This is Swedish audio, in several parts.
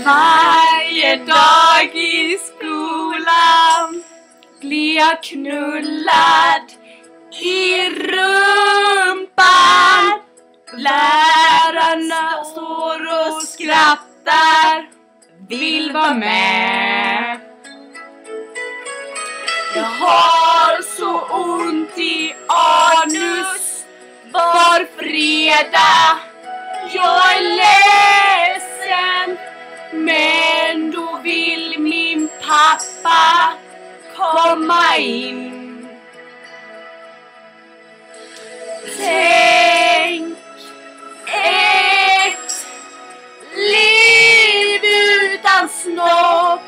Varje dag i skolan blir jag knullad i rumpan. Lärarna står och skrattar, vill vara med. Jag har så ont i anus var fredag. Jag är ledsen, men då vill min pappa komma in. Tänk ett liv utan snopp.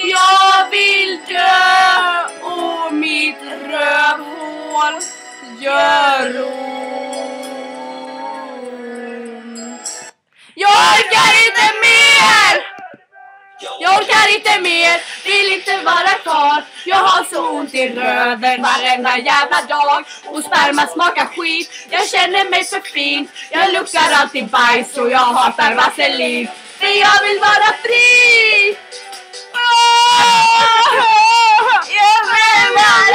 Jag vill dö och mitt rövhål gör ont. Jag orkar inte mer! Jag orkar inte mer, vill inte vara kvar. Jag har så ont i röven varenda jävla dag. Och sperma smakar skit, jag känner mig för fin. Jag luktar alltid bajs och jag hatar vaselin. För jag vill vara fri. Jag vill vara